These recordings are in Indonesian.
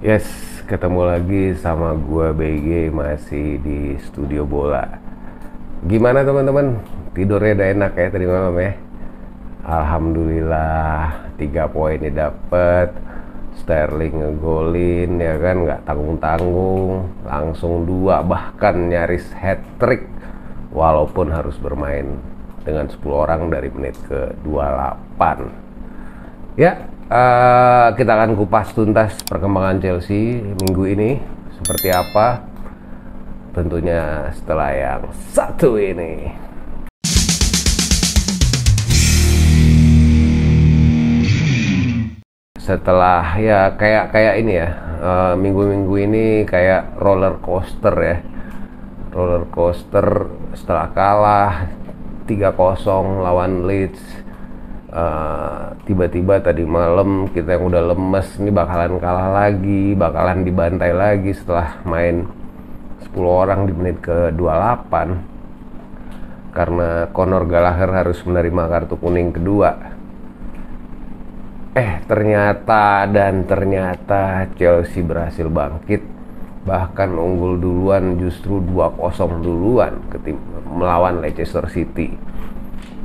Yes, ketemu lagi sama gua BG masih di studio bola. Gimana teman-teman? Tidurnya udah enak ya tadi malam ya? Alhamdulillah 3 poin dapet. Sterling ngegolin ya kan, nggak tanggung-tanggung, langsung 2 bahkan nyaris hat trick walaupun harus bermain dengan 10 orang dari menit ke 28. Ya, kita akan kupas tuntas perkembangan Chelsea minggu ini seperti apa. Tentunya setelah yang satu ini. Setelah ya kayak ini ya, minggu-minggu ini kayak roller coaster ya. Roller coaster setelah kalah 3-0 lawan Leeds. Tiba-tiba tadi malam kita yang udah lemes ini bakalan kalah lagi, bakalan dibantai lagi setelah main 10 orang di menit ke 28 karena Conor Gallagher harus menerima kartu kuning kedua. Ternyata Chelsea berhasil bangkit, bahkan unggul duluan, justru 2-0 duluan melawan Leicester City.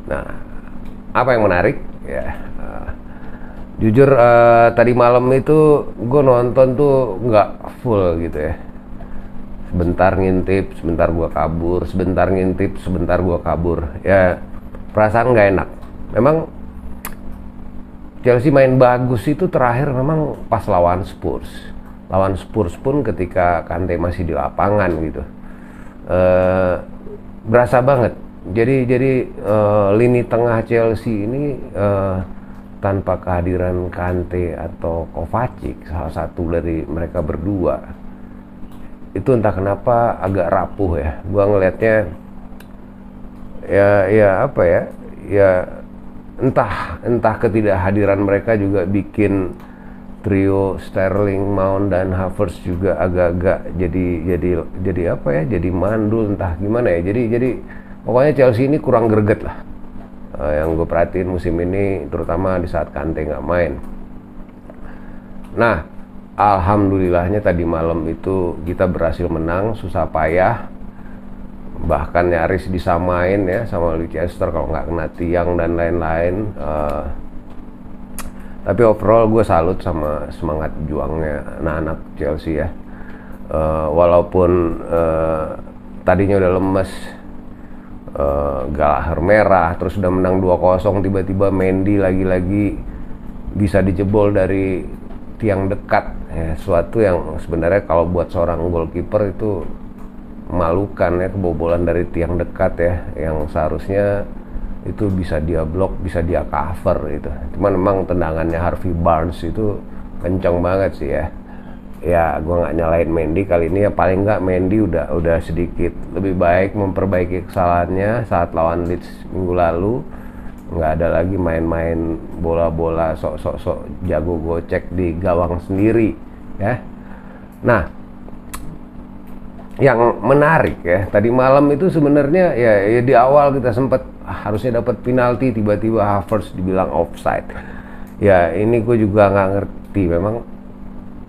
Nah, apa yang menarik ya, jujur tadi malam itu gue nonton tuh nggak full gitu ya, sebentar ngintip, sebentar gue kabur, sebentar ngintip, sebentar gue kabur ya, perasaan nggak enak. Memang Chelsea main bagus itu terakhir memang pas lawan Spurs pun ketika Kante masih di lapangan gitu, berasa banget. Jadi lini tengah Chelsea ini tanpa kehadiran Kante atau Kovacic, salah satu dari mereka berdua, itu entah kenapa agak rapuh ya. Gua ngelihatnya ya entah ketidakhadiran mereka juga bikin trio Sterling, Mount dan Havertz juga agak-agak jadi mandul, entah gimana ya. Jadi pokoknya Chelsea ini kurang greget lah, yang gue perhatiin musim ini, terutama di saat Kante nggak main. Nah, alhamdulillahnya tadi malam itu kita berhasil menang susah payah, bahkan nyaris disamain ya sama Leicester kalau nggak kena tiang dan lain-lain. Tapi overall gue salut sama semangat juangnya anak-anak Chelsea ya. Walaupun tadinya udah lemes, Gallagher merah, terus udah menang 2-0, tiba-tiba Mendy lagi-lagi bisa dijebol dari tiang dekat ya, suatu yang sebenarnya kalau buat seorang goalkeeper itu memalukan ya, kebobolan dari tiang dekat ya, yang seharusnya itu bisa dia blok, bisa dia cover gitu. Cuman memang tendangannya Harvey Barnes itu kencang banget sih ya. Ya gue nggak nyalain Mendy kali ini ya, paling nggak Mendy udah sedikit lebih baik memperbaiki kesalahannya saat lawan Leeds minggu lalu. Nggak ada lagi main-main bola-bola sok jago gocek di gawang sendiri ya. Nah, yang menarik ya tadi malam itu sebenarnya ya di awal kita sempat harusnya dapat penalti, tiba-tiba Havertz dibilang offside. Ya ini gue juga nggak ngerti memang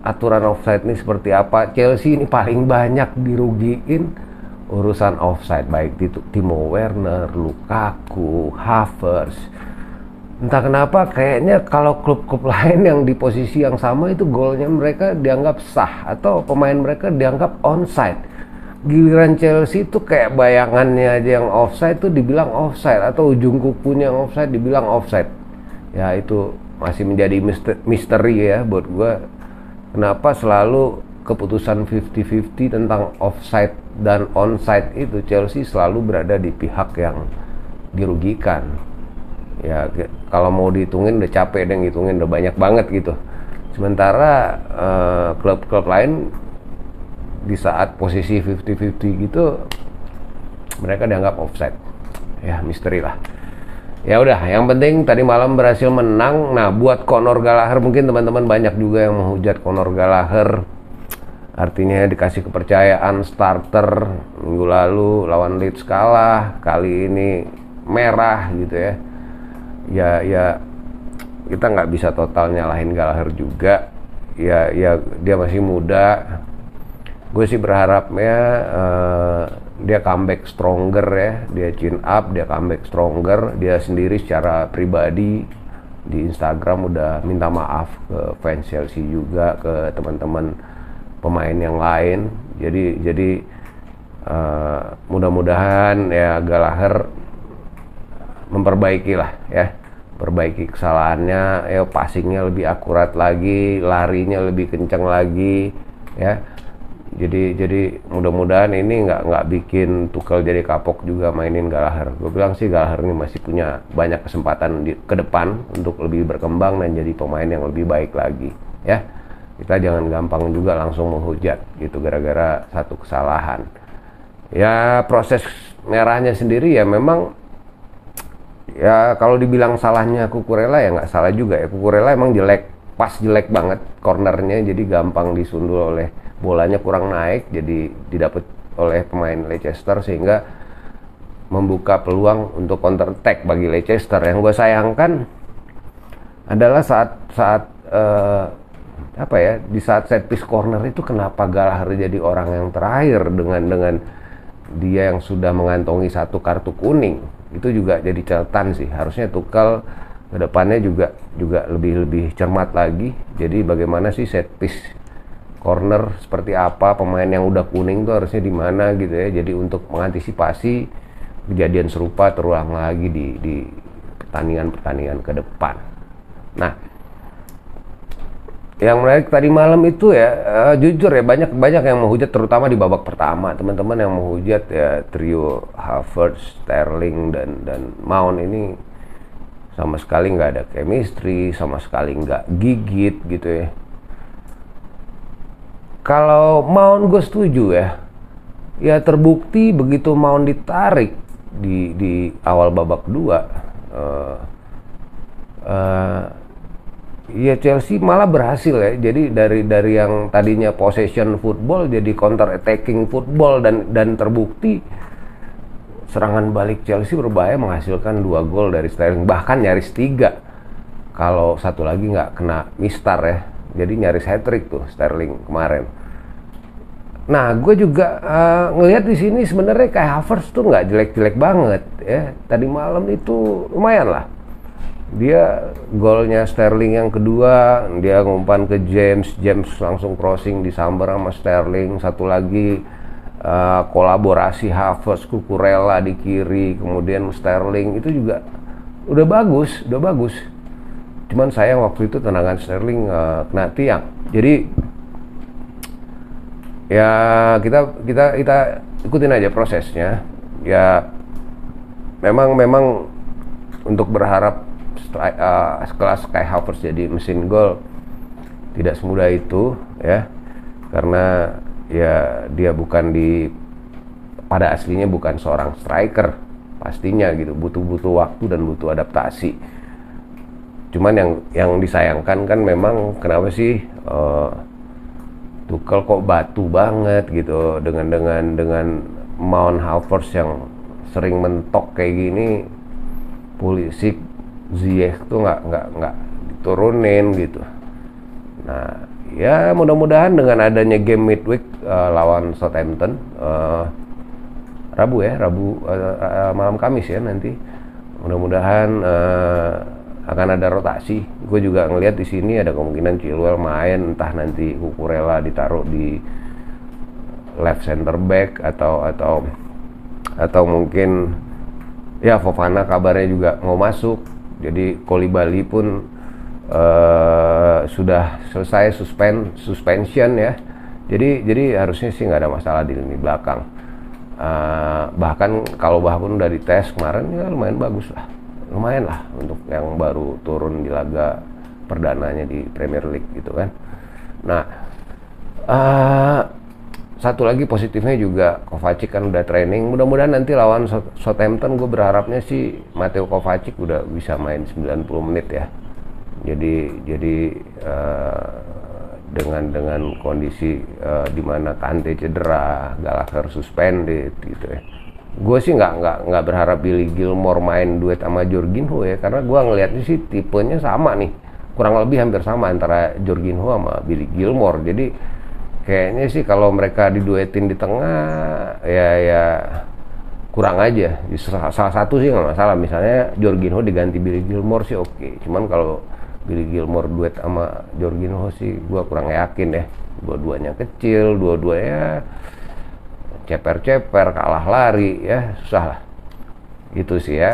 aturan offside ini seperti apa. Chelsea ini paling banyak dirugiin urusan offside, baik itu Timo Werner, Lukaku, Havertz. Entah kenapa kayaknya kalau klub-klub lain yang di posisi yang sama itu golnya mereka dianggap sah atau pemain mereka dianggap onside. Giliran Chelsea itu kayak bayangannya aja yang offside tuh dibilang offside, atau ujung kukunya yang offside dibilang offside. Ya itu masih menjadi misteri ya buat gue. Kenapa selalu keputusan 50-50 tentang offside dan onside itu Chelsea selalu berada di pihak yang dirugikan. Ya kalau mau dihitungin udah capek deh ngitungin, udah banyak banget gitu. Sementara klub-klub lain di saat posisi 50-50 gitu mereka dianggap offside. Ya misteri lah. Ya udah, yang penting tadi malam berhasil menang. Nah, buat Conor Gallagher, mungkin teman-teman banyak juga yang menghujat Conor Gallagher. Artinya dikasih kepercayaan starter, minggu lalu lawan Leeds kalah, kali ini merah gitu ya. Ya kita nggak bisa total nyalahin Gallagher juga. ya dia masih muda. Gue sih berharapnya dia comeback stronger ya, dia chin up, dia comeback stronger. Dia sendiri secara pribadi di Instagram udah minta maaf ke fans Chelsea juga, ke teman-teman pemain yang lain. Jadi mudah-mudahan ya Gallagher memperbaiki lah ya, perbaiki kesalahannya ya, passingnya lebih akurat lagi, larinya lebih kencang lagi ya. Jadi mudah-mudahan ini nggak bikin Tuchel jadi kapok juga mainin Gallagher. Gue bilang sih Gallagher ini masih punya banyak kesempatan ke depan untuk lebih berkembang dan jadi pemain yang lebih baik lagi ya. Kita jangan gampang juga langsung menghujat gitu gara-gara satu kesalahan. Ya proses merahnya sendiri ya memang ya kalau dibilang salahnya Cucurella ya nggak salah juga ya. Cucurella emang jelek, pas jelek banget cornernya, jadi gampang disundul oleh bolanya, kurang naik, jadi didapat oleh pemain Leicester sehingga membuka peluang untuk counter attack bagi Leicester. Yang gue sayangkan adalah saat di saat set piece corner itu kenapa Gallagher jadi orang yang terakhir dengan dia yang sudah mengantongi 1 kartu kuning. Itu juga jadi catatan sih. Harusnya Tuchel kedepannya juga lebih cermat lagi. Jadi bagaimana sih set piece corner seperti apa, pemain yang udah kuning tuh harusnya di mana gitu ya. Jadi untuk mengantisipasi kejadian serupa terulang lagi di pertandingan ke depan. Nah, yang menarik tadi malam itu ya jujur ya banyak yang menghujat, terutama di babak pertama. Teman-teman yang menghujat ya trio Havertz, Sterling dan Mount ini sama sekali nggak ada chemistry, sama sekali nggak gigit gitu ya. Kalau Mount gue setuju ya terbukti begitu Mount ditarik di awal babak kedua, ya Chelsea malah berhasil ya. Jadi dari yang tadinya possession football jadi counter attacking football dan terbukti serangan balik Chelsea berbahaya, menghasilkan 2 gol dari Sterling, bahkan nyaris 3 kalau satu lagi nggak kena mistar ya. Jadi nyaris hat-trick tuh Sterling kemarin. Nah, gue juga ngelihat di sini sebenarnya kayak Havertz tuh nggak jelek-jelek banget ya. Tadi malam itu lumayan lah. Dia golnya Sterling yang kedua, dia ngumpan ke James langsung crossing disambar sama Sterling. Satu lagi kolaborasi Havertz, Cucurella di kiri, kemudian Sterling, itu juga udah bagus. Cuman sayang waktu itu tendangan Sterling kena tiang. Jadi ya kita ikutin aja prosesnya. Ya memang untuk berharap sekelas kayak Havertz jadi mesin gol tidak semudah itu ya, karena ya dia pada aslinya bukan seorang striker pastinya gitu, butuh waktu dan butuh adaptasi. Cuman yang disayangkan kan memang kenapa sih Tuchel kok batu banget gitu dengan Mount, Havertz yang sering mentok kayak gini. Pulisic, Ziyech tuh nggak diturunin gitu. Nah ya mudah-mudahan dengan adanya game midweek lawan Southampton Rabu malam Kamis ya nanti, mudah-mudahan akan ada rotasi. Gue juga ngelihat di sini ada kemungkinan Chilwell main, entah nanti Cucurella ditaruh di left center back atau mungkin ya Fofana kabarnya juga mau masuk. Jadi Koulibaly pun sudah selesai suspension ya. Jadi harusnya sih nggak ada masalah di lini belakang. Bahkan kalau pun udah dites kemarin ya lumayan lah untuk yang baru turun di laga perdananya di Premier League gitu kan. Nah satu lagi positifnya juga Kovacic kan udah training. Mudah-mudahan nanti lawan Southampton gue berharapnya sih Mateo Kovacic udah bisa main 90 menit ya. Jadi dengan kondisi di mana Kante cedera, Gallagher suspended gitu ya. Gue sih nggak berharap Billy Gilmour main duet sama Jorginho ya, karena gue ngelihatnya sih tipenya sama nih, kurang lebih hampir sama antara Jorginho sama Billy Gilmore. Jadi kayaknya sih kalau mereka diduetin di tengah ya kurang aja. Salah satu sih nggak masalah, misalnya Jorginho diganti Billy Gilmore sih oke. Cuman kalau Billy Gilmore duet sama Jorginho sih gua kurang yakin deh. Dua-duanya kecil, dua-duanya ceper-ceper, kalah lari ya, susah lah. Itu sih ya.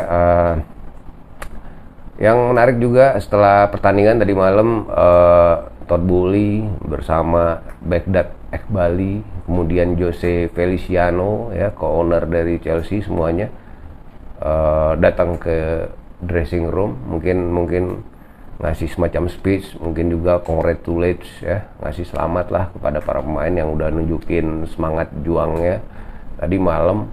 Yang menarik juga setelah pertandingan tadi malam, Todd Boehly bersama Baghdad Ekbali, kemudian Jose Feliciano ya, co-owner dari Chelsea, semuanya datang ke dressing room, mungkin ngasih semacam speech, mungkin juga congratulates ya, ngasih selamat lah kepada para pemain yang udah nunjukin semangat juangnya tadi malam.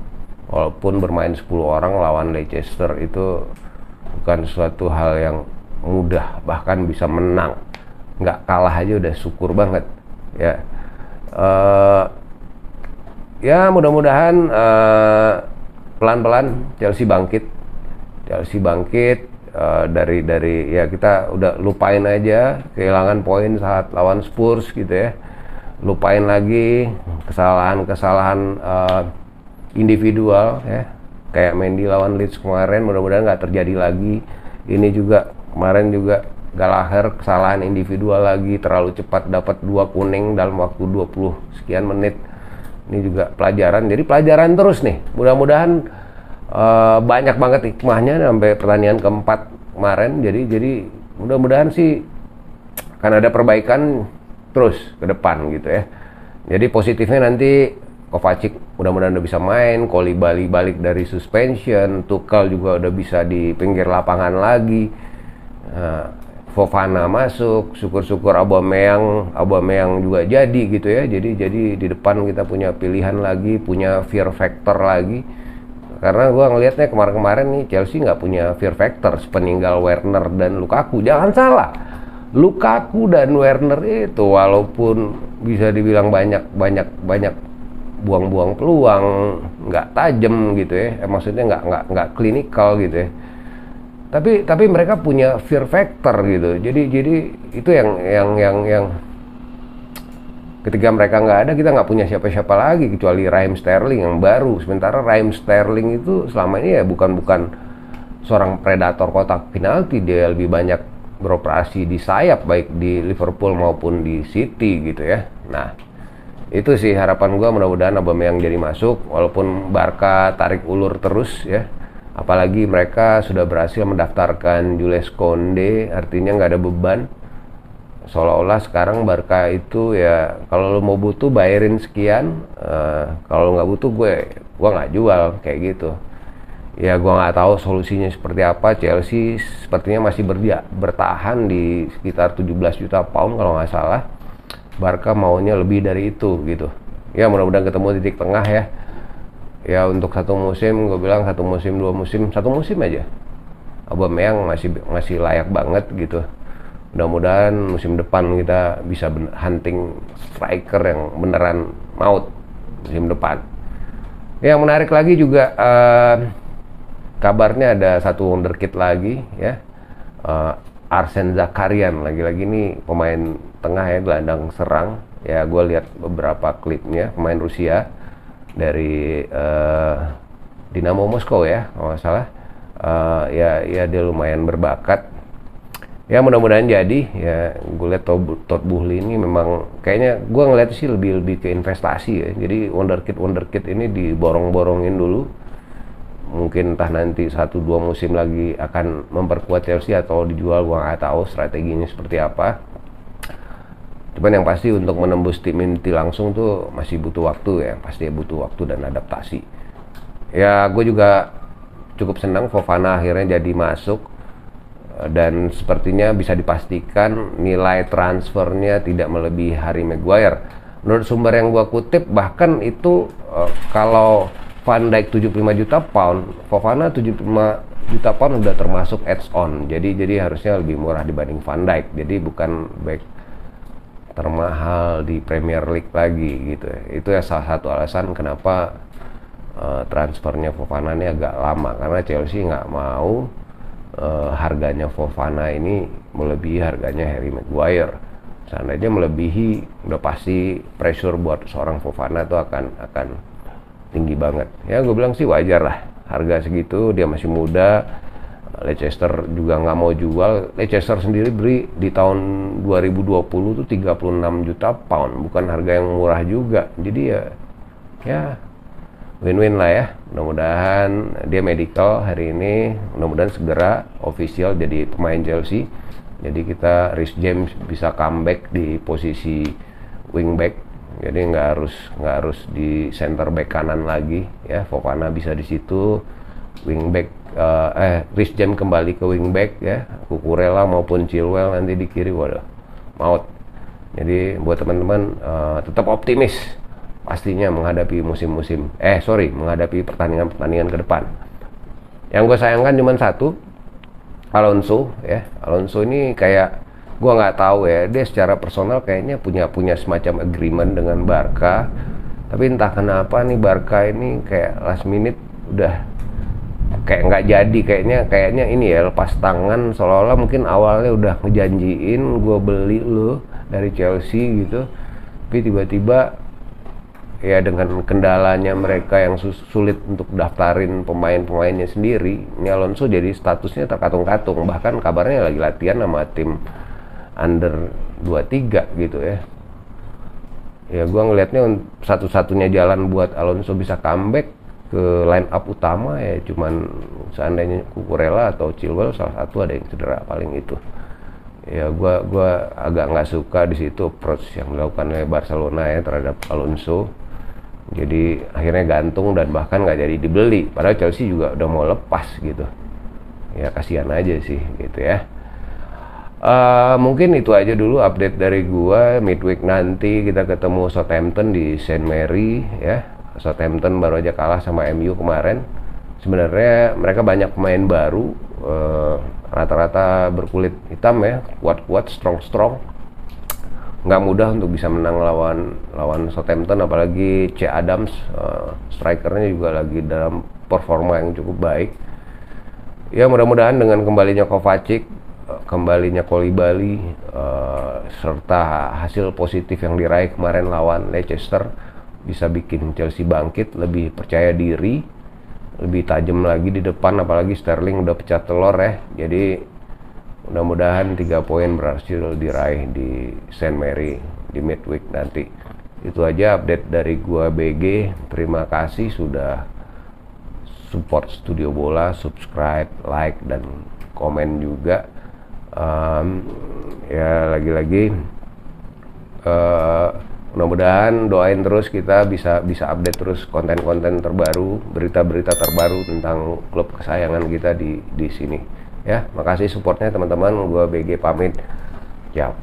Walaupun bermain 10 orang lawan Leicester itu bukan suatu hal yang mudah, bahkan bisa menang, nggak kalah aja udah syukur banget ya. Ya mudah-mudahan pelan-pelan Chelsea bangkit dari ya, kita udah lupain aja kehilangan poin saat lawan Spurs gitu ya, lupain lagi kesalahan individual ya, kayak Mendy lawan Leeds kemarin, mudah-mudahan nggak terjadi lagi. Ini juga kemarin juga Gallagher kesalahan individual lagi, terlalu cepat dapat 2 kuning dalam waktu 20 sekian menit. Ini juga pelajaran, jadi pelajaran terus nih. Mudah-mudahan banyak banget hikmahnya sampai pertandingan keempat kemarin. Jadi mudah-mudahan sih akan ada perbaikan terus ke depan gitu ya. Jadi positifnya nanti Kovacic mudah-mudahan udah bisa main, Koulibaly balik dari suspension, Tuchel juga udah bisa di pinggir lapangan lagi, Fofana masuk, syukur-syukur Aubameyang juga jadi gitu ya. Jadi di depan kita punya pilihan lagi, punya fear factor lagi. Karena gua ngelihatnya kemarin-kemarin nih Chelsea nggak punya fear factor sepeninggal Werner dan Lukaku. Jangan salah, Lukaku dan Werner itu walaupun bisa dibilang banyak buang-buang peluang, nggak tajam gitu ya, maksudnya nggak klinikal gitu ya. Tapi mereka punya fear factor gitu. Jadi itu yang ketika mereka nggak ada, kita nggak punya siapa-siapa lagi kecuali Raheem Sterling yang baru. Sementara Raheem Sterling itu selama ini ya bukan seorang predator kotak penalti, dia lebih banyak beroperasi di sayap baik di Liverpool maupun di City gitu ya. Nah, itu sih harapan gue, mudah-mudahan Aubameyang jadi masuk, walaupun Barca tarik ulur terus ya. Apalagi mereka sudah berhasil mendaftarkan Jules Koundé, artinya nggak ada beban. Seolah-olah sekarang Barca itu ya, kalau lo mau butuh bayarin sekian, kalau nggak butuh gue nggak jual, kayak gitu. Ya gue nggak tahu solusinya seperti apa. Chelsea sepertinya masih bertahan di sekitar 17 juta pound kalau nggak salah. Barca maunya lebih dari itu gitu. Ya mudah-mudahan ketemu titik tengah ya. Ya untuk satu musim, gue bilang 1 musim, 2 musim, 1 musim aja Aubameyang masih layak banget gitu. Mudah-mudahan musim depan kita bisa hunting striker yang beneran maut musim depan. Yang menarik lagi juga kabarnya ada satu wonderkid lagi ya, Arsene Zakarian. Lagi-lagi nih pemain tengah ya, gelandang serang ya. Gue lihat beberapa klipnya, pemain Rusia dari Dinamo Moskow ya kalau nggak salah. Ya dia lumayan berbakat ya, mudah-mudahan jadi ya. Gue lihat Todd Boehly ini memang kayaknya, gue ngeliat sih lebih ke investasi ya. Jadi wonderkid ini diborong-borongin dulu, mungkin entah nanti 1-2 musim lagi akan memperkuat Chelsea atau dijual, gue nggak tahu strateginya seperti apa. Cuman yang pasti untuk menembus tim inti langsung tuh masih butuh waktu ya, pasti butuh waktu dan adaptasi. Ya gue juga cukup senang Fofana akhirnya jadi masuk, dan sepertinya bisa dipastikan nilai transfernya tidak melebihi Harry Maguire. Menurut sumber yang gue kutip, bahkan itu kalau Van Dijk 75 juta pound, Fofana 75 juta pound udah termasuk add-on. Jadi harusnya lebih murah dibanding Van Dijk. Jadi bukan back termahal di Premier League lagi gitu ya. Itu ya salah satu alasan kenapa transfernya Fofana ini agak lama, karena Chelsea nggak mau harganya Fofana ini melebihi harganya Harry Maguire. Seandainya melebihi, udah pasti pressure buat seorang Fofana itu akan tinggi banget. Ya gue bilang sih wajar lah, harga segitu, dia masih muda. Leicester juga nggak mau jual. Leicester sendiri beli di tahun 2020 tuh 36 juta pound, bukan harga yang murah juga. Jadi ya win-win lah ya. Mudah-mudahan dia medical hari ini, mudah-mudahan segera official jadi pemain Chelsea. Jadi kita Reece James bisa comeback di posisi wingback, jadi nggak harus di center back kanan lagi ya. Fofana bisa di situ, wingback Reece James kembali ke wingback ya, Cucurella maupun Chilwell nanti di kiri, waduh maut. Jadi buat teman-teman tetap optimis pastinya menghadapi menghadapi pertandingan ke depan. Yang gue sayangkan cuma satu, Alonso ya. Alonso ini kayak gue nggak tahu ya, dia secara personal kayaknya punya semacam agreement dengan Barca, tapi entah kenapa nih Barca ini kayak last minute udah kayak nggak jadi, kayaknya ini ya lepas tangan, seolah-olah mungkin awalnya udah ngejanjiin gue beli lo dari Chelsea gitu, tapi tiba-tiba ya dengan kendalanya mereka yang sulit untuk daftarin pemain-pemainnya sendiri, ini Alonso jadi statusnya terkatung-katung. Bahkan kabarnya lagi latihan sama tim under 23 gitu ya. Ya gue ngelihatnya satu-satunya jalan buat Alonso bisa comeback ke line up utama ya cuman seandainya Cucurella atau Chilwell salah satu ada yang cedera, paling itu. Ya gue agak nggak suka di situ approach yang dilakukan oleh Barcelona ya terhadap Alonso. Jadi akhirnya gantung dan bahkan nggak jadi dibeli, padahal Chelsea juga udah mau lepas gitu. Ya kasihan aja sih gitu ya. Mungkin itu aja dulu update dari gua. Midweek nanti kita ketemu Southampton di St. Mary ya. Southampton baru aja kalah sama MU kemarin. Sebenarnya mereka banyak pemain baru, rata-rata berkulit hitam ya, kuat-kuat, strong. Nggak mudah untuk bisa menang lawan Southampton, apalagi C. Adams, strikernya juga lagi dalam performa yang cukup baik. Ya mudah-mudahan dengan kembalinya Kovacic, kembalinya Koulibaly, serta hasil positif yang diraih kemarin lawan Leicester bisa bikin Chelsea bangkit, lebih percaya diri, lebih tajam lagi di depan, apalagi Sterling udah pecah telur ya. Jadi mudah-mudahan 3 poin berhasil diraih di St. Mary di midweek nanti. Itu aja update dari gua BG. Terima kasih sudah support Studio Bola, subscribe, like, dan komen juga. Ya lagi-lagi mudah-mudahan doain terus kita bisa update terus konten-konten terbaru, berita-berita terbaru tentang klub kesayangan kita di sini. Ya, makasih supportnya teman-teman. Gua BG pamit. Ciao.